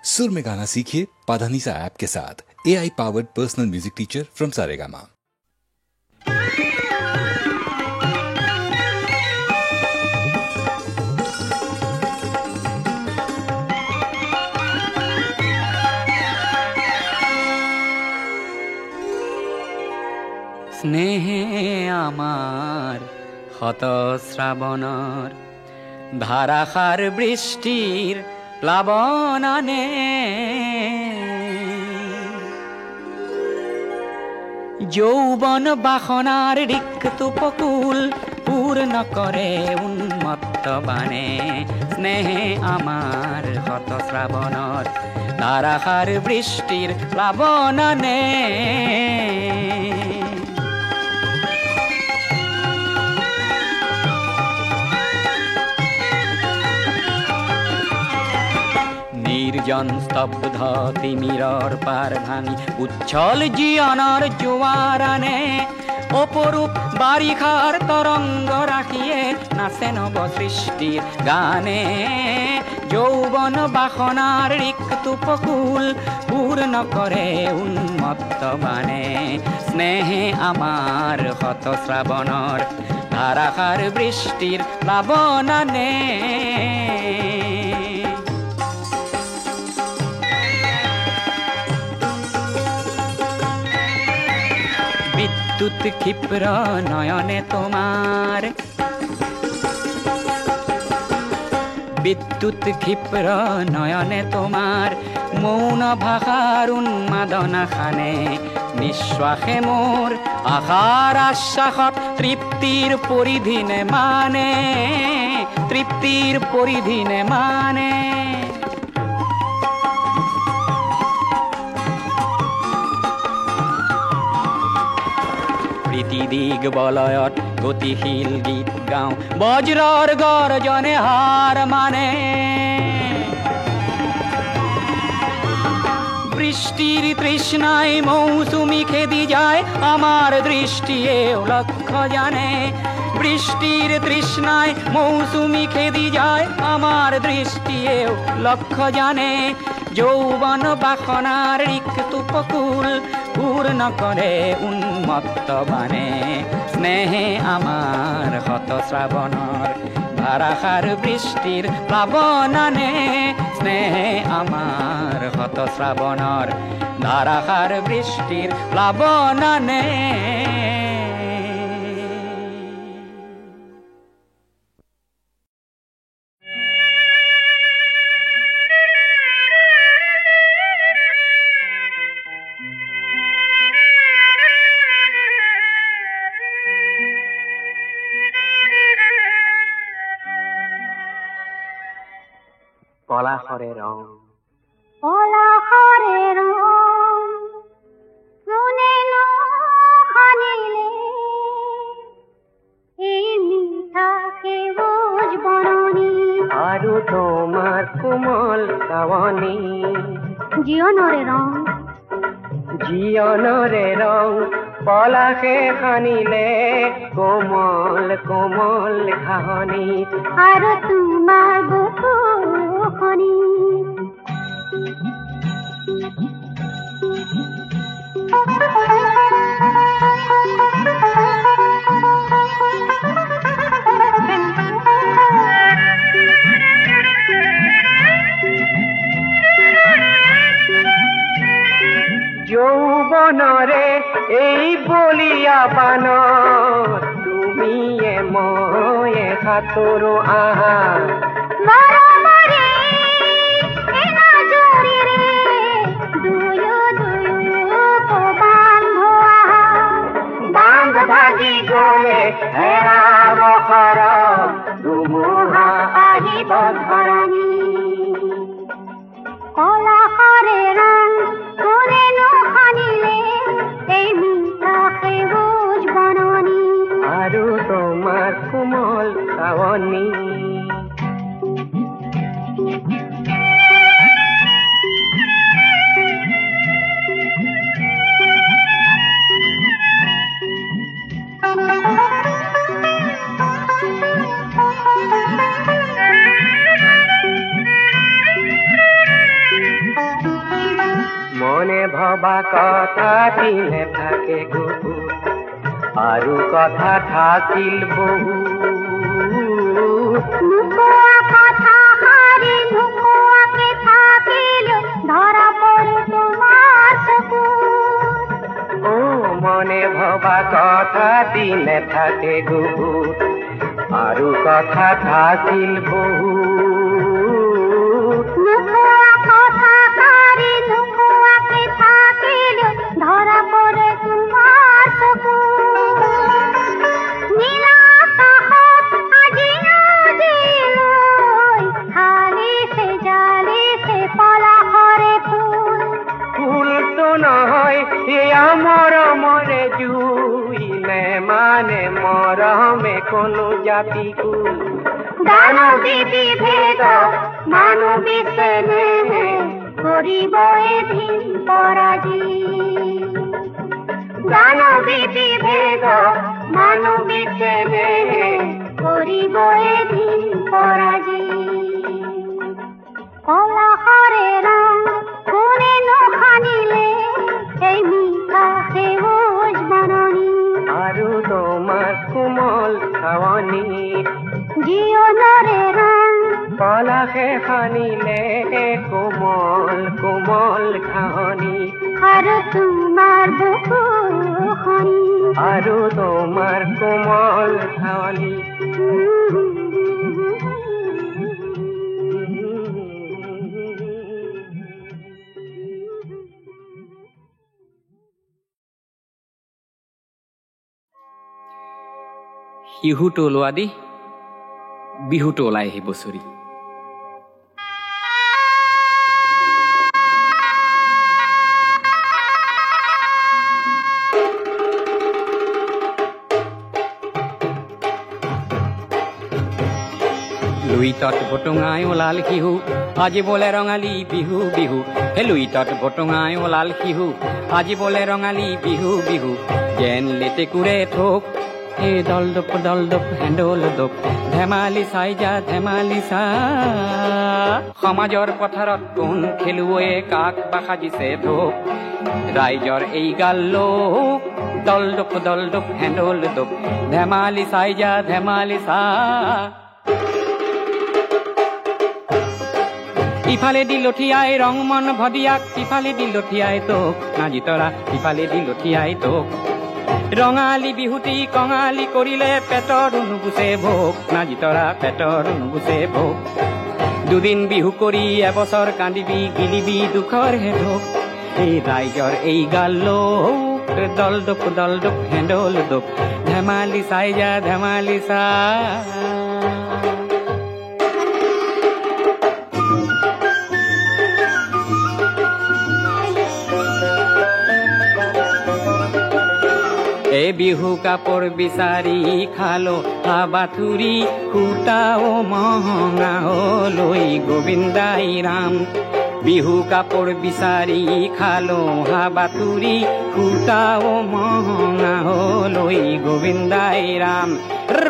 सुर में गाना सीखिए पाधानीसा ऐप के साथ। AI powered personal music teacher from Saregama. স্নেহে আমার হত শ্রাবণর ধারাসার বৃষ্টির প্লাবনানে যৌবন বাসনার রিক্ত উপকূল পূর্ণ করে উন্মত্ত বানে। স্নেহে আমার হত শ্রাবণর ধারাসার বৃষ্টির প্লাবনানে নির্জন স্তব্ধ তিমিরর পার ভাঙি উচ্ছল জীবনের জোয়ারানে অপরূপ বারিখার তরঙ্গ রাখিয়ে নাচে নব সৃষ্টির গানে। যৌবন বাসনার রিক্ত উপকূল পূর্ণ করে উন্মত্ত বানে। স্নেহে আমার হত শ্রাবণর ধারাসার বৃষ্টির প্লাবনানে বিদ্যুৎ ক্ষিপ্র নয়নে তোমার বিদ্যুৎ ক্ষিপ্র নয়নে তোমার মৌন ভাষার উন্মাদনা খানে। নিঃশ্বাসে মোর আশার আশ্বাসত তৃপ্তির পরিধিনে মানে, তৃপ্তির পরিধিনে মানে। দিগ বলয়ত গতিশীল গীত গাও বজ্ৰৰ গৰ্জনে হার মানে। বৃষ্টির তৃষ্ণায় মৌসুমি খেদি যায় আমার দৃষ্টিয়েও লক্ষ্য জানে। বৃষ্টির তৃষ্ণায় মৌসুমি খেদি যায় আমার দৃষ্টিয়েও লক্ষ্য জানে। যৌবন বাসনার রিক্ত উপকূল পূর্ণ করে উন্মত্ত বানে। স্নেহে আমার হত শ্রাবণর ধারাসার বৃষ্টির প্লাবনানে। স্নেহে আমার হত শ্রাবণর ধারাসার বৃষ্টির প্লাবনানে। পলাশরে রং পলাশরে রং শুনে খানিলে এই মিঠা সেউজ বননি আৰু তোমাৰ কোমল চাৱনি। জীবনৰে ৰং জীবনৰে ৰং পলাশে সানিলে কোমল কোমল ঘাহনি। আৰু তোমাৰ বুকুখনি যৌবনৰে এই বলিয়া পান তুমিয়ে ময়ে সাঁতোৰো আহা। বান্ধ ভাগি গলে হেৰাব সৰ ধুমুহা আহিব ধৰণী। পলাশৰে ৰং শুনে খানিলে এই মিঠা সেউজ বননি আৰু তোমাৰ কোমল চাৱনি। মনে ভবা কথাটি নেথাকে গুপুত আৰু কথা থাকিল বহু নুকোৱা কথা হাৰি নুকোৱাকে থাকিল ধৰা পৰে তোমাৰ চকুত ও মনে ভবা কথাটি নেথাকে গুপুত আৰু কথা থাকিল বহু নুকোৱা কথা হাৰি নুকোৱাকে থাকিল ধৰা পৰে তোমাৰ চকুত নীলা আকাশত আজি নদীলৈ হালিছে জালিছে পলাশৰে ফুল ফুলটো নহয় এয়া মৰমৰে জুই নেমানে মৰমে কোনো জাতি কুল দানৱী বিভেদ মানুহ বিচেনে কৰিব এদিন পৰাজী দানৱী বিভেদ মানুহ বিচেনে কৰিব এদিন পৰাজী পলাশৰে ৰং কোনেনো সানিলে এই মিঠা সেউজ বননি আৰু তোমাৰ কোমল খাৱনি জীৱনৰে ৰং পলাশে সানিলে কোমল কোমল খাৱনি আৰু তোমাৰ বুকুখনি আৰু তোমাৰ কোমল খাৱনি শিহুটো ওলোৱা দি বিহুটো ওলাই আহি বছৰি লুইতত বটঙাই ওলাল শিহু আজি বোলে ৰঙালী বিহু বিহু হে লুইতত বটঙাই ওলাল শিহু আজি বোলে ৰঙালী বিহু বিহু যেন লেটেকুৰে থোক হে দল দপ হেণ্ডল দপ ধেমালি চাই যা ধেমালি চা সমাজৰ পথাৰত কোন খেলুৱৈয়ে কাক বা সাজিছে ধোক ৰাইজৰ এই গাল লোক দল দপ হেণ্ডল দপ ধেমালি চাই যা ধেমালি চা ইফালে দি লঠিয়াই ৰং মন ভদিয়াক ইফালে দি লঠিয়াই তোক নাজি তৰা ইফালে দি লঠিয়াই তোক ৰঙালী বিহুটি কঙালী কৰিলে পেটৰ নুগুচে ভোক নাজি তৰা পেটৰ নুগুচে ভোক দুদিন বিহু কৰি এবছৰ কান্দিবি গিলিবি দুখৰ হে ধোক এই ৰাইজৰ এই গাল লোক দল দপ হেণ্ডল দপ ধেমালি চাই যা ধেমালি চা এ বিহু কাপোৰ বিচাৰি খালো হাবাথুৰি সূতাও মহঙা লৈ গোবিন্দাই ৰাম বিহু কাপোৰ বিচাৰি খালো হাবাথুৰি সূতাও মহঙা লৈ গোবিন্দাই ৰাম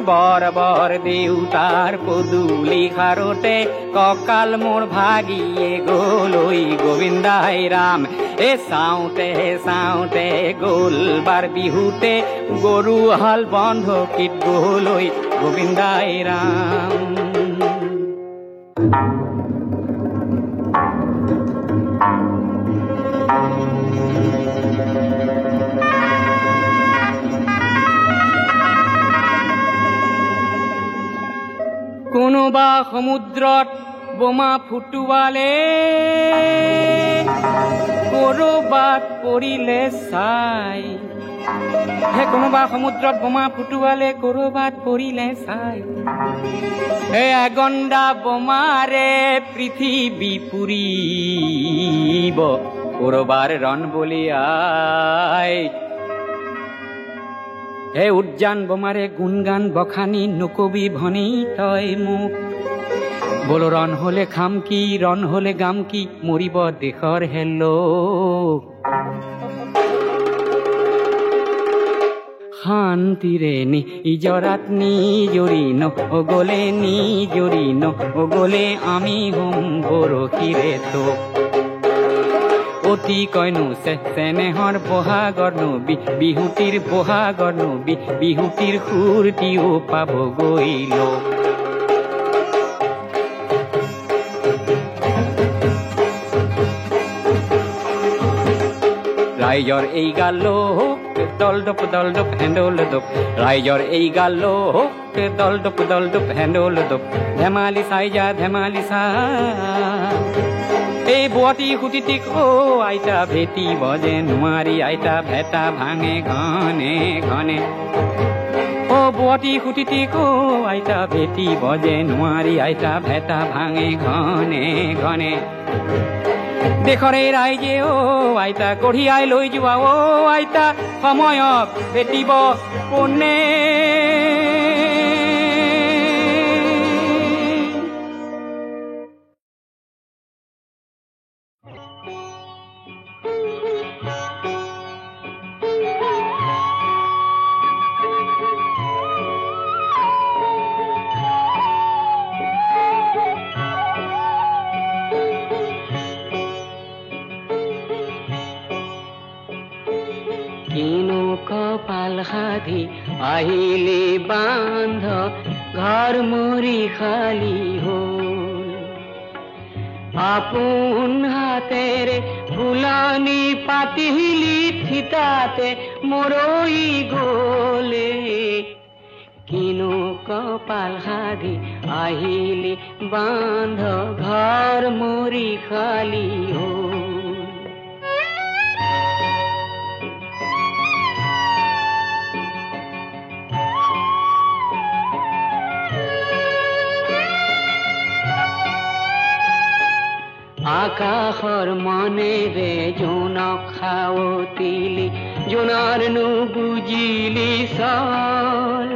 বৰ বৰ দেউতাৰ পদূলি খাৰোতে কঁকাল মোৰ ভাগিয়ে গলৈ গোবিন্দাই ৰাম এ চাওঁতে চাওঁতে গ'ল বাৰ বিহুতে গৰু হাল বন্ধকীত গলৈ গোবিন্দাই ৰাম কোনোবা সমুদ্ৰত বোমা ফুটুৱালে কৰবাত পৰিলে চাই হে কোনোবা সমুদ্ৰত বোমা ফুটুৱালে কৰবাত পৰিলে চাই হে আগন্দা বোমাৰে পৃথিৱী পুৰিব কৰবাৰ ৰণ বলিয়াই হে উদ্যান বোমাৰে গুণগান বখানি নকবি ভনী তই মোক বোলো ৰণ হলে খাম কি ৰণ হলে গাম কি মৰিব দেশৰ হেলো শান্তিৰে নিজৰাত নিজৰি নগলে নিজৰি নগলে আমি হম বৰশীৰে তোক অতি কইনো চেনেহৰ বহাগৰনো বিহুটিৰ বহাগৰনো বিহুটিৰ সুৰটিও পাবগৈ লোক ৰাইজৰ এই গালোক দল ডপ হেণ্ডল ডপ ৰাইজৰ এই গালোক দল ডপ হেণ্ডল ডপ ধেমালি চাই যা ধেমালি চা এই বুৱাটি খুটিটিক আইতা ভেটি বজে নোৱাৰি আইতা ভেটা ভাঙে ঘনে ঘনে বুৱাটি খুটিটিক আইতা ভেটি বজে নোৱাৰি আইতা ভেটা ভাঙে ঘনে ঘনে দেশৰে ৰাইজে আইতা কঢ়িয়াই লৈ যোৱা আইতা সময়ক ভেটিব কোনে কপাল সাধি আহিলে বান্ধ ঘৰ মৰি খালি হ'ল আপোন হাতেৰে ফুলনি পাতিলি থিতাতে মৰৈ গলে কিনো কপাল সাধি আহিলে বান্ধ ঘৰ মৰি খালি হ'ল আকাশৰ মনেৰে জোনক খাৱতিলি জোনৰ নুবুজিলি চল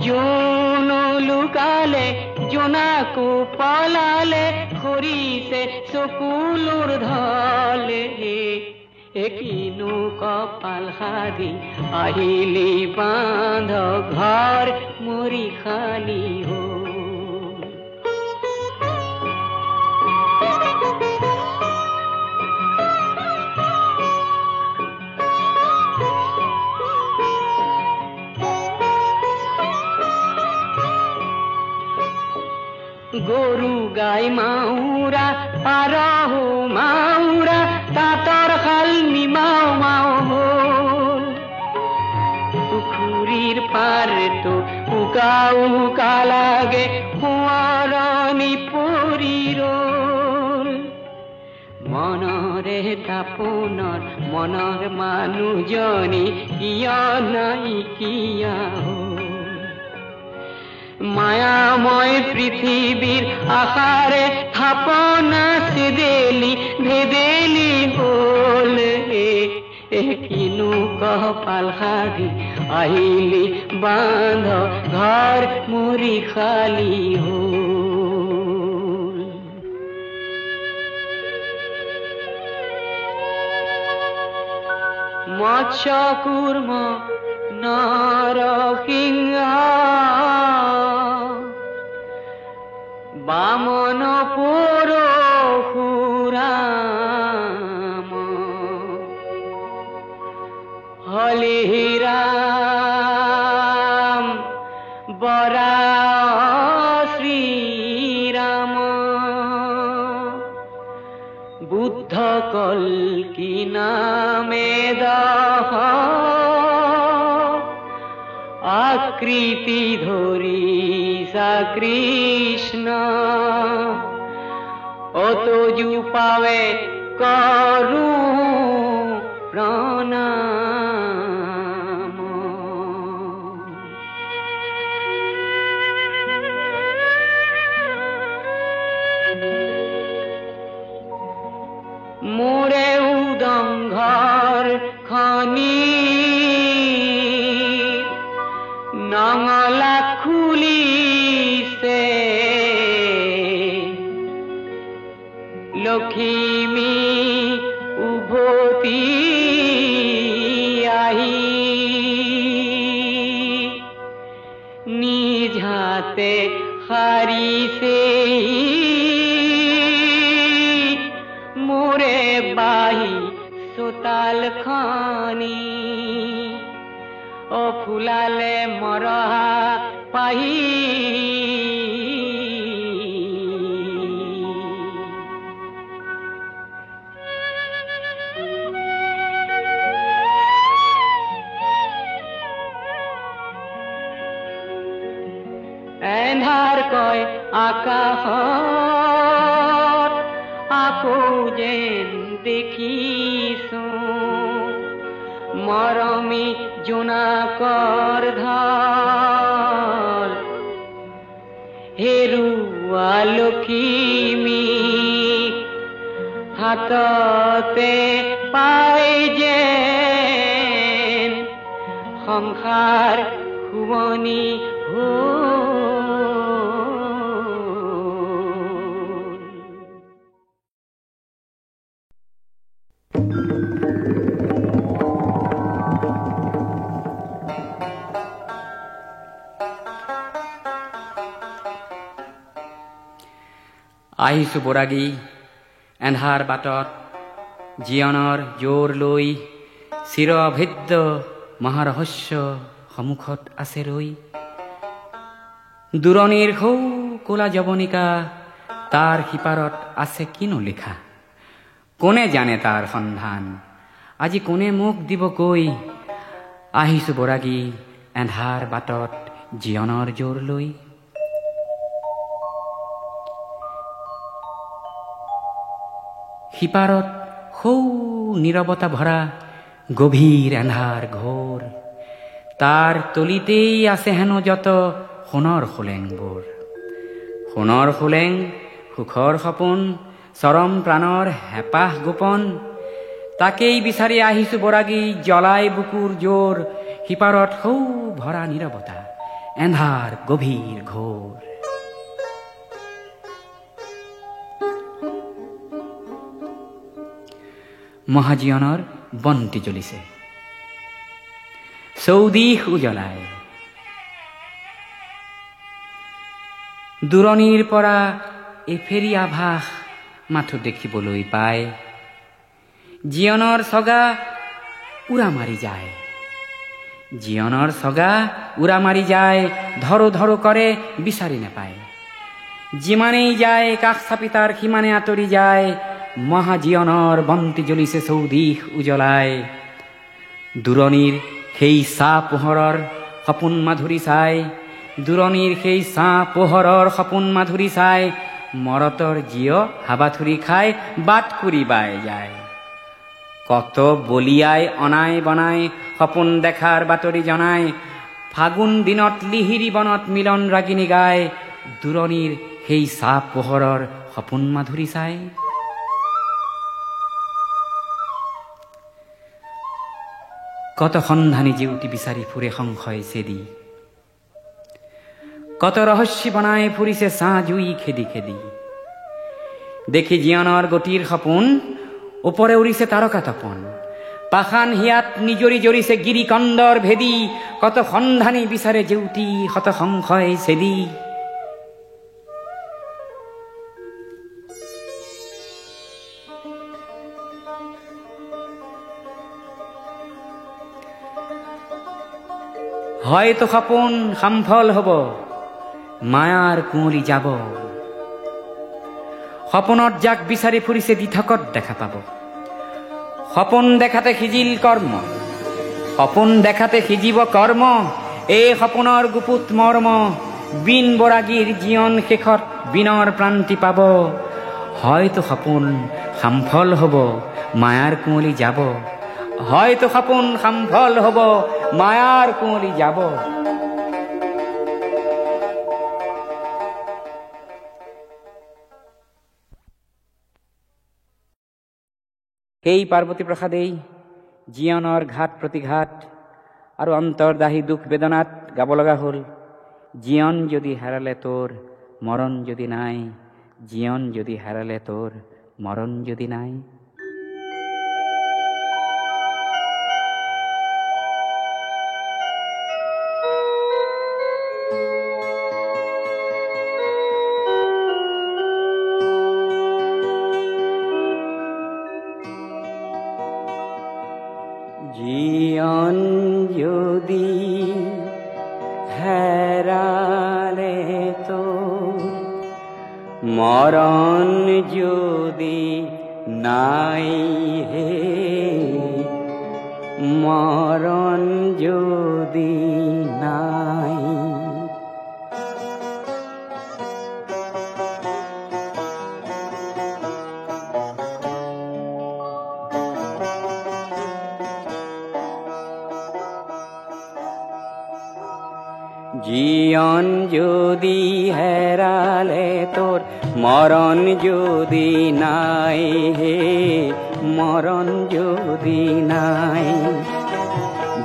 জোন লুকালে জোনাকো পলালে খৰিছে চকুলোৰ ঢলে কিনো কপাল সাধি আহিলি বান্ধ ঘৰ মৰি খালি হ'ল গৰু গাই মাউৰা পাৰহো মাউৰা তাঁতৰ শাল নিমাও মাও হ'ল পুখুৰীৰ পাৰটো উকা উকা লাগে সোঁৱৰণি পৰি ৰ'ল মনৰে তাপোনৰ মনৰ মানুহজনী কিয় নাইকিয়া হ'ল মায়াময় পৃথিৱীৰ আশাৰে থাপনা চেদেলি ভেদেলি হ'ল কিনো কপাল সাধি আহিলি বান্ধ ঘৰ মৰি খালি হ'ল মৎস্য কুৰ্ম নৰসিংহ বামন পৰশুৰাম হলিৰাম বৰা শ্ৰীৰাম বুদ্ধ কল্কি নামে দহ আকৃতি ধৰিছা কৃষ্ণ অতজু পাৱে কৰো প্ৰণাম মোৰে উদংঘৰ খনি নঙলা খুলিছে লখিমী উভতি আহি নিজ হাতে সাৰিছে মোৰে বাহি চোতাল খনি অ ফুলালে মৰহা পাহি এন্ধাৰ কয় আকাশত আকৌ যেন দেখিছো মৰমী জোনাকৰ ঢল হেৰুৱা লখিমী হাততে পাই যেন সংসাৰ শুৱনি আহিছো বৰাগী এন্ধাৰ বাটত জীৱনৰ জোৰ লৈ চিৰ অভেদ্য মহাৰহস্য সন্মুখত আছে ৰৈ দূৰণিৰ সৌ কোলা যৱনিকা তাৰ সিপাৰত আছে কিনো লিখা কোনে জানে তাৰ সন্ধান আজি কোনে মোক দিব কৈ আহিছো বৰাগী এন্ধাৰ বাটত জীৱনৰ জোৰ লৈ সিপাৰত সৌ নীৰৱতা ভৰা গভীৰ এন্ধাৰ ঘোৰ তাৰ তলিতেই আছে হেনো যত সোণৰ খোলেংবোৰ সোণৰ খোলেং সুখৰ সপোন চৰম প্ৰাণৰ হেঁপাহ গোপন তাকেই বিচাৰি আহিছো বৰাগী জ্বলাই বুকুৰ জোৰ সিপাৰত সৌ ভৰা নীৰৱতা এন্ধাৰ গভীৰ ঘোৰ মহাজীৱনৰ বন্তি জ্বলিছে চৌদিশ উজ্বলাই দূৰণিৰ পৰা এফেৰি আভাস মাথো দেখিবলৈ পায় জীৱনৰ চগা উৰা মাৰি যায় জীৱনৰ চগা উৰা মাৰি যায় ধৰো ধৰো কৰে বিচাৰি নাপায় যিমানেই যায় কাষ চাপি তাৰ সিমানে আঁতৰি যায় মহাজীৱনৰ বন্তি জ্বলিছে চৌদিশ উজ্বলাই দূৰণিৰ সেই চাহ পোহৰৰ সপোন মাধুৰী চাই দূৰণিৰ সেই চাহ পোহৰৰ সপোন মাধুৰী চাই মৰতৰ জীয় হাবাথুৰি খাই বাট কুৰি বাই যায় কত বলিয়াই অনাই বনাই সপোন দেখাৰ বাতৰি জনাই ফাগুন দিনত লিহিৰি বনত মিলন ৰাগিনী গায় দূৰণিৰ সেই চাহ পোহৰৰ সপোন মাধুৰী চাই কত সন্ধানী জেউতি বিচাৰি ফুৰে সংশয় চেদি কত ৰহস্যি বনাই ফুৰিছে ছাঁ জুই খেদি খেদি দেখি জীৱনৰ গতিৰ সপোন ওপৰে উৰিছে তাৰকা তপন পাখান হিয়াত নিজৰি জৰিছে গিৰিকন্দৰ ভেদি কত সন্ধানী বিচাৰে জেউতি শত সংশয় চেদি হয়তো সপোন সামফল হব মায়াৰ কুঁৱলী যাব সপোনত যাক বিচাৰি ফুৰিছে দিঠকত দেখা পাব সপোন দেখাতে সিজিল কৰ্ম সপোন দেখাতে সিজিব কৰ্ম এই সপোনৰ গুপুত মৰ্ম বিন বৰাগীৰ জীৱন শেষত বিনৰ প্ৰান্তি পাব হয়তো সপোন সামফল হব মায়াৰ কুঁৱলী যাব হয়তো সপোন সামফল হব মায়াৰ কুঁৱলী যাব সেই পাৰ্বতী প্ৰসাদেই জীৱনৰ ঘাট প্ৰতিঘাট আৰু অন্তৰ্দাহী দুখ বেদনাত গাব লগা হ'ল জীৱন যদি হেৰালে তোৰ মৰণ যদি নাই জীৱন যদি হেৰালে তোৰ মৰণ যদি নাই জীয়ন যদি হেরালে তো মরণ যদি নাই হে মরণ যদি নাই জীয়ন যদি হেরালে তোর মরণ যদি নাই হে মরণ যদি নাই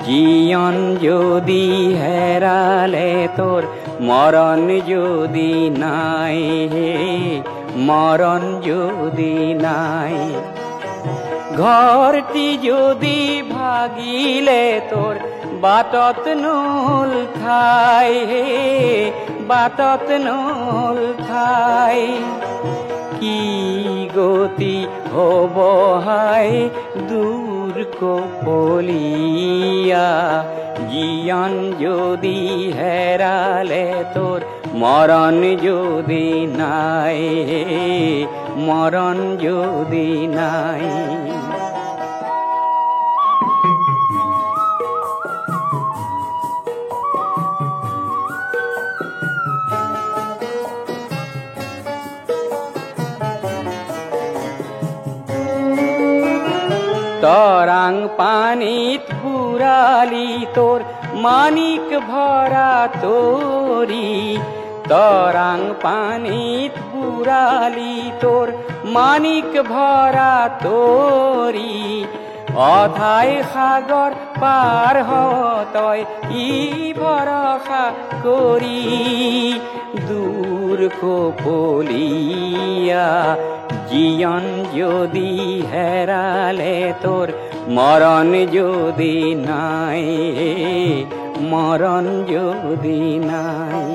জীয়ন যদি হেরালে তোর মরণ যদি নাই হে মরণ যদি নাই ঘরটি যদি ভাগিলে তোর বাটত নল ঠাই হে বাটত নল ঠাই কি গতি হব হাই দূর কপলিয়া জীয়ন যদি হেরালে তোর মরণ যদি নাই হে মরণ যদি নাই তরাং পানিত বুড়ালি তোর মানিক ভরা তোরি তরাং পানিত বুড়ালি তোর মানিক ভরা তোরি অথাই সাগর পার হতয় ই ভরসা করি দূর কপলিয়া জীয়ন যদি হেরালে তোর মরণ যদি নাই মরণ যদি নাই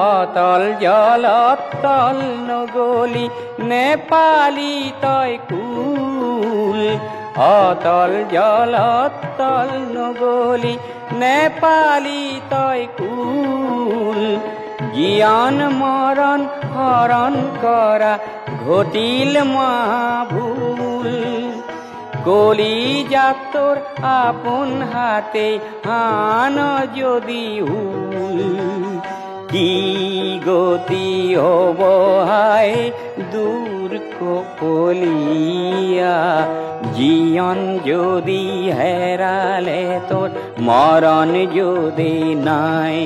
অতল জলত তল নগলি নেপালি তয় কুল অতল জলত তল নগলি নেপালি তয় কুল জীয়ন মরণ হরণ করা ঘটিল মহাভুল কলি যাক তোর আপন হাতে হান যদি হুল কি গতি হব হাই দূর কপলিয়া জীয়ন যদি হেরালে তোর মরণ যদি নাই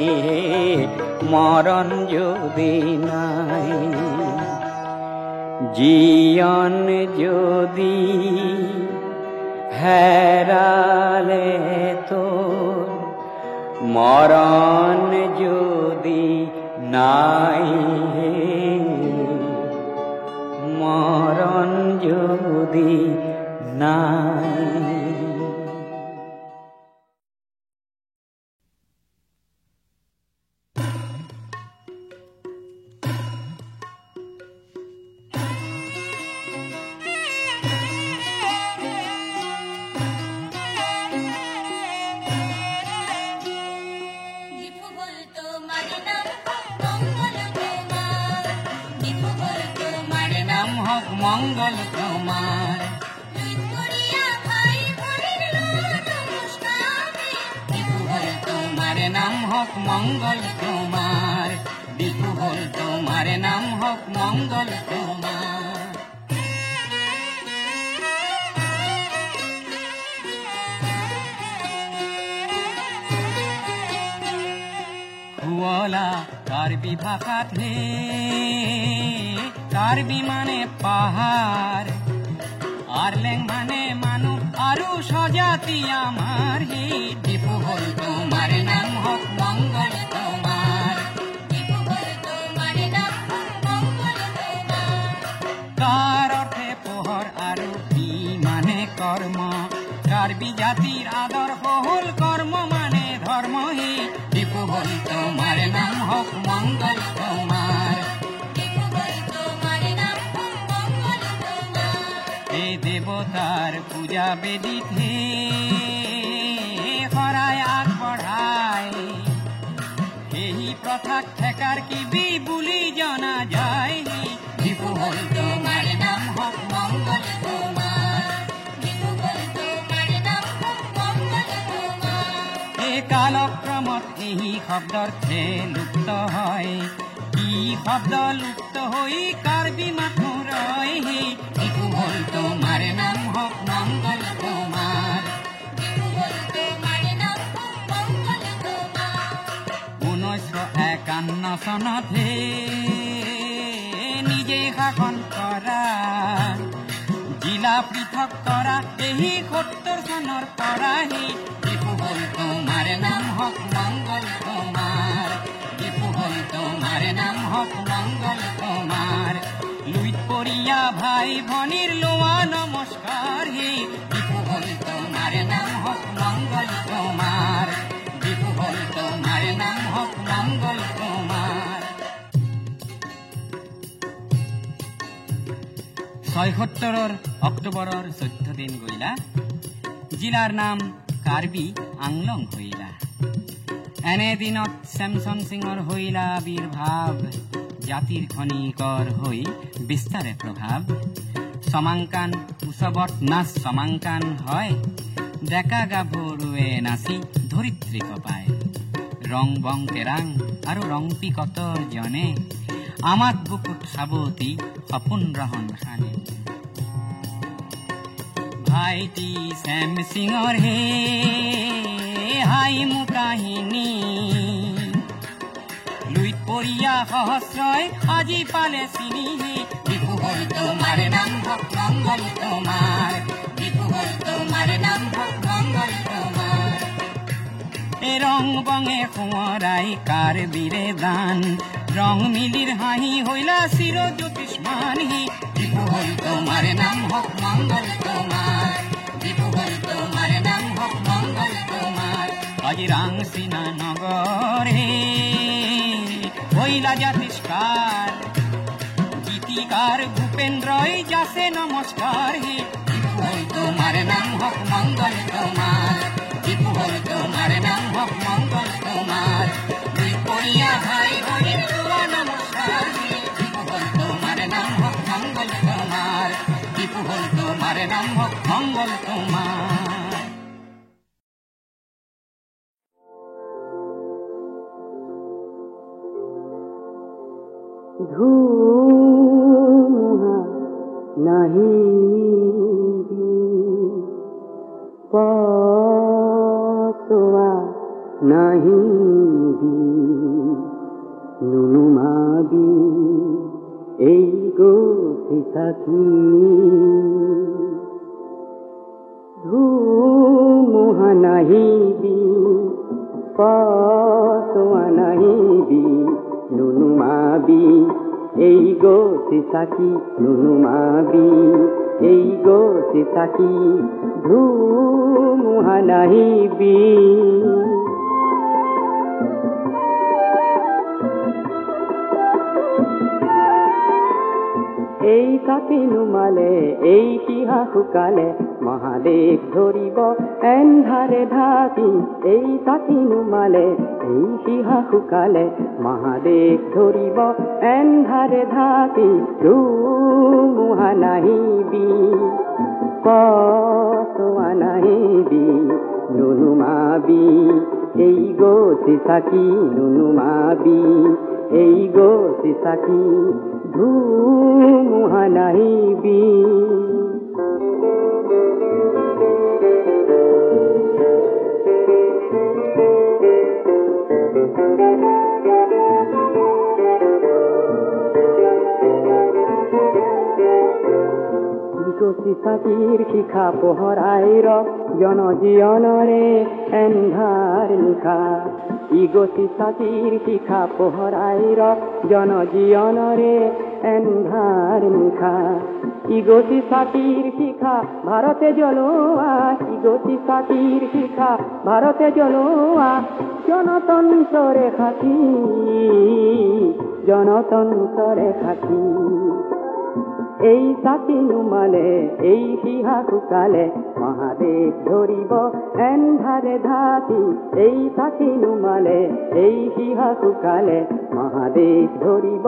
মরণ যদি নাই জীয়ন যদি হেরালে তোর মরণ যদি নাই মরণ যদি নাই মঙ্গল তোমার তোমার নাম হোক মঙ্গল তোমার বিভু হল তোমার নাম হোক মঙ্গল তোমার হুয়লা কার্বি ভাষাত হে কার্বি মানে পাহাড় আরলেং মানে মানুষ আরু সজাতি আমার হে বিভু হল তোমার নাম হোক মঙ্গল তোমার কার অর্থে পোহর আরু পি মানে কর্ম কার কাৰ্বি জাতিৰ আদৰ্শ হ'ল কৰ্ম মানে ধৰ্মহি দীপু হ'ল তোমাৰ নাম হওক মংগল তোমাৰ এই দেৱতাৰ পূজা বেদিত হে শৰাই আগবঢ়াই এই প্ৰথাক ঠেকাৰ কিবি বুলি জনা যায় দীপু হ'ল তোমাৰ নাম হওক মংগল তোমাৰ এই কালক্ৰমত এই শব্দৰ্থে লুপ্ত হয় কি শব্দ লুপ্ত হৈ কাৰ্বি মাথো ৰয় দীপু হ'ল তোমাৰ নাম হওক মংগল তোমাৰ 1951 চনতহে নিজে শাসন কৰা জিলা পৃথক কৰা এই 70 চনৰ পৰাহি দীপু হ'ল তোমাৰ নাম হওক মংগল তোমাৰ দীপু হ'ল তোমাৰ নাম হওক মংগল তোমাৰ লুইত পৰিয়া ভাই ভনীৰ লোৱা নমস্কাৰ হে দীপু হ'ল তোমাৰ নাম হওক মংগল তোমাৰ দীপু হ'ল তোমাৰ নাম হওক মংগল তোমাৰ 76 অক্টোবৰৰ 14 দিন গইলা জিলাৰ নাম কাৰ্বি আংলং হইলা এনে দিনত চেমচন সিঙৰ হইলা আবিৰ্ভাৱ জাতিৰ খনিকৰ হৈ বিস্তাৰে প্ৰভাৱ সমাংকান উৎসৱত নাচ সমাংকান হয় ডেকা গাভৰুৱে নাচি ধৰিত্ৰী কপায় ৰং বং তেৰাং আৰু ৰং পিকতৰ জনে আমাক বুকুত সাৱতি সপোন ৰহন খানে ভাইটি চেম সিঙৰ হে হাই মু কাহিনী লুইত পৰিয়া সহস্ৰই আজি পালে চিনি দীপু হ'ল তোমাৰ নাম হওক মংগল তোমাৰ দীপু হ'ল তোমাৰ নাম হওক মংগল তোমাৰ এ ৰং বঙে সোঁৱৰাই কাৰ্বিৰে দান ৰং মিলিৰ হাঁহি হইলা চিৰ জ্যোতিষ্মান দীপু হ'ল তোমাৰ নাম হওক মংগল তোমাৰ দীপু হ'ল তোমাৰ নাম হওক মংগল তোমাৰ আজি ৰাংচিনা নগৰে হইলা জাতিষ্কাৰ গীতিকাৰ ভূপেন্দ্ৰই যাচে নমস্কাৰ দীপু হ'ল তোমাৰ নাম হওক মংগল তোমাৰ দীপু হ'ল তোমাৰ নাম হওক মংগল তোমাৰ দুই পৰিয়া ভাই ভনীৰ লোৱা নমস্কাৰ দীপু হ'ল তোমাৰ নাম হওক মংগল তোমাৰ দীপু হ'ল তোমাৰ নাম হওক মংগল তোমাৰ ধুমুহা নাহি পছোৱা নাহি নুনুমাবি এই গছি চাকি ধুমুহা নাহিবি পছোৱা নাহিবি নুনুমাবি এই গছি চাকি নুনুমাবি এই গছি চাকি ধুমুহা নাহিবি এই চাকি নুমালে এই শিহা শুকালে মহাদেশ ধৰিব এন্ধাৰে ঢাকি এই চাকি নুমালে এই শিহা শুকালে মহাদেশ ধৰিব এন্ধাৰে ঢাকি ধুমুহা নাহিবি পছোৱা নাহিবি নুনুমাবি এই গছি চাকি নুনুমাবি এই গছি চাকি ধুমুহা নাহিবি গছি চাকিৰ শিখা পোহৰাই ৰখ জনজীৱনৰে এন্ধাৰ নিশা ই গছি চাকিৰ শিখা পোহৰাই ৰখ জনজীৱনৰে এন্ধাৰ নিশা ইগতি সাকির শিখা ভারতে জলোয়া, ইগতি সাকির শিখা ভারতে জলোয়া, জনতন্ত্রে খাতি, জনতন্ত্রে খাতি। এই সাকি নুমালে এই সিহা শুকালে মহাদেশ ধরিব এন্ধারে ধাতি। এই সাকি নুমালে এই সিহা শুকালে মহাদেশ ধরিব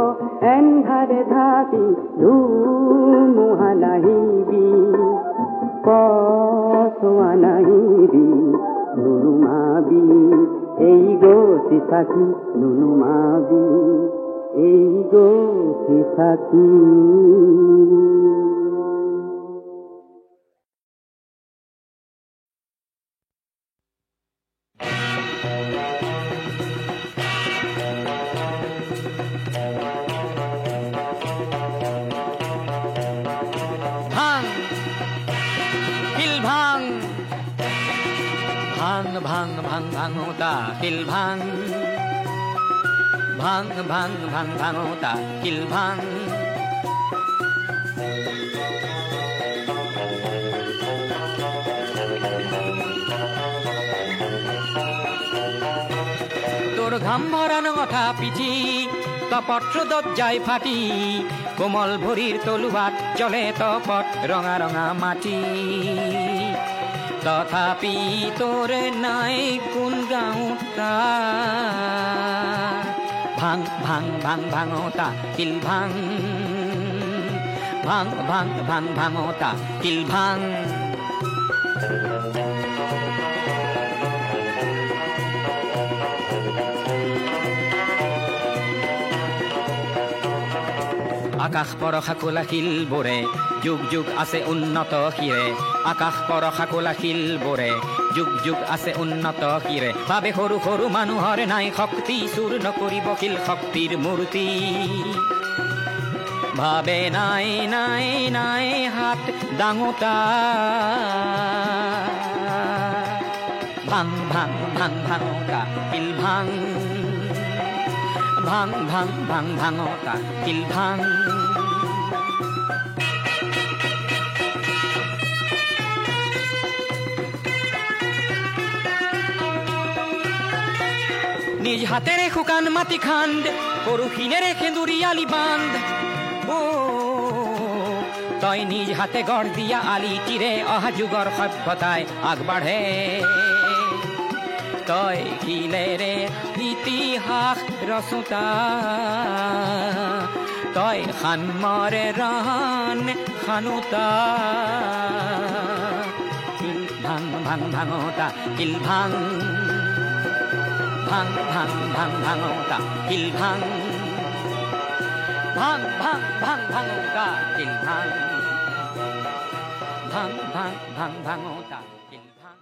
এন্ধারে ধাতি। ধুমুহা নাহিবি পথোয়া নাহিবি নুনুমাবি, এই গতি সাকি নুনুমাবি, এই গতি সাকি। ভাং কিল ভাং ভাং ভাং ভাং ভাঙোতা কিল ভাং ভাং ভাং ভাং ভাঙোতা কিল ভাং। তোর ঘাম ভরানো কথা পিঠি কপট্র দজ্জায় ফাটি, কোমল ভরির তলুয়াত চলে তপট রঙা রঙা মাটি। তথাপি তোর নাই কোন গাঁওতা, ভাং ভাং ভাং ভাঙোতা কিল ভাং, ভাং ভাং ভাং ভাঙোতা কিল ভাং। আকাশ পরশা কোলাশিল বোৰে যুগ যুগ আছে উন্নত শিৰে, আকাশ পৰশা কোলাশিল বোৰে যুগ যুগ আছে উন্নত শিৰে। ভাবে সৰু সৰু মানুহৰ নাই শক্তি, চুৰ নকৰিব শিল শক্তিৰ মূৰ্তি। ভাবে নাই নাই নাই হাত ডাঙোতা, ভাং ভাং ভাং ভাঙোতা কিল ভাং, ভাং ভাং ভাং ভাঙোতা কিল ভাং। নিজ হাতেরে শুকান মাটি খান্দ, পৰশিনেৰে সেন্দুৰীয়ালি বান্ধ। ও তই নিজ হাতে গঢ় দিয়া আলি তীৰে অহা যুগৰ সভ্যতাই আগবাঢ়ে। তই শিলেৰে ইতিহাস ৰচোতা, তই সান্মৰে ৰণ খানোতা। কিল ভাং ভাং ভাঙোতা কিল ভাং, ভাং ভাং ভাং ভাঙোতা কিল ভাং, ভাং ভাং ভাং ভাঙোতা কিল ভাং, ভাং ভাং ভাং ভাঙোতা কিল ভাং।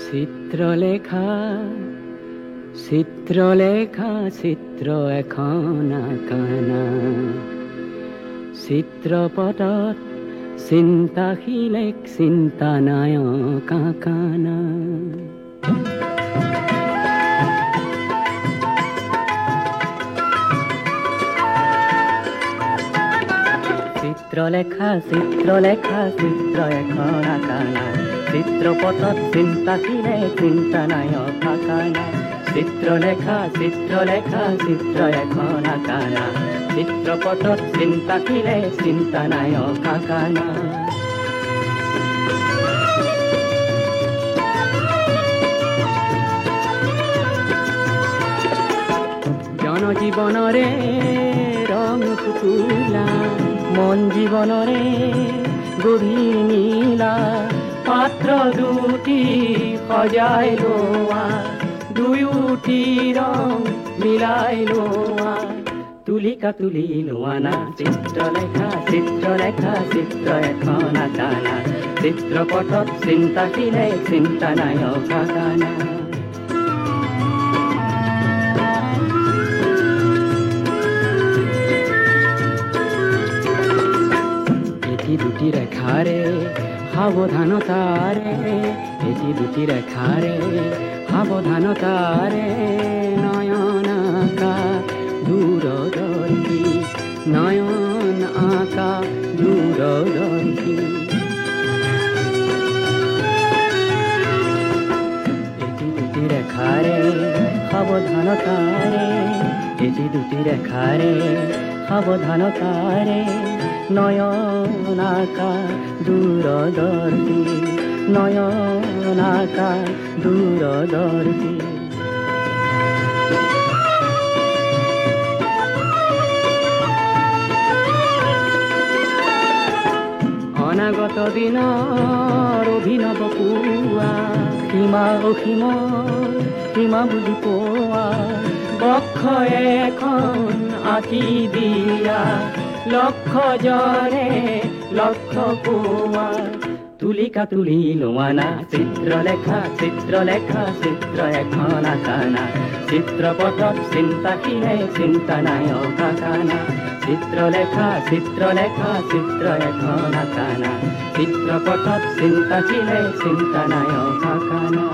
চিত্ৰলেখা চিত্ৰলেখা চিত্ৰ এখন আঁকানা, চিত্ৰপটত চিন্তাশীলেক চিন্তা নায়ক আঁকানা। চিত্ৰলেখা চিত্ৰলেখা চিত্ৰ এখন আঁকানা, চিত্ৰপটত চিন্তাশীলে চিন্তা নায়ক আঁকানা। চিত্ৰলেখা চিত্ৰলেখা চিত্ৰ এখন আঁকানা, চিত্ৰপটত চিন্তাশীলে চিন্তা নায়ক আঁকানা। জনজীৱনৰে ৰং শুকুলা, মন জীৱনৰে গভীৰ নীলা। পাত্ৰ দুটি সজাই লোৱা, দুয়োটি ৰং মিলাই লোৱা। তুলিকা তুলি লোৱা না চিত্ৰলেখা চিত্ৰলেখা চিত্ৰ এখন আঁকানা, চিত্ৰপটত চিন্তাশীলে চিন্তা নায়ক আঁকানা। এটি দুটি ৰেখাৰে সাৱধানতাৰে, এটি দুটি ৰেখাৰে সাৱধানতাৰে নয়ন আকা দূৰদৰ্শী নয়ন আকা দূৰদৰ্শী এটি দুটি ৰেখাৰে সাৱধানতাৰে এটি দুটি ৰেখাৰে সাৱধানতাৰে নয়ন আকা দূৰদৰ্শী নয়ন আকা দূৰদৰ্শী অনাগত দিনৰ অভিনৱ পুৱা সীমা অসীম সীমা বুজি পোৱা বক্ষয়ে এখন আঁকি দিয়া লক্ষজনে লক্ষ পোৱা তুলিকা তুলি লোৱানা চিত্ৰলেখা চিত্ৰলেখা চিত্ৰ এখন আঁকানা চিত্ৰপটত চিন্তাহীনে চিন্তা নায়ক আঁকানা চিত্ৰলেখা চিত্ৰলেখা চিত্ৰ এখন আঁকানা চিত্ৰপটত চিন্তাহীনে চিন্তা নায়ক আঁকানা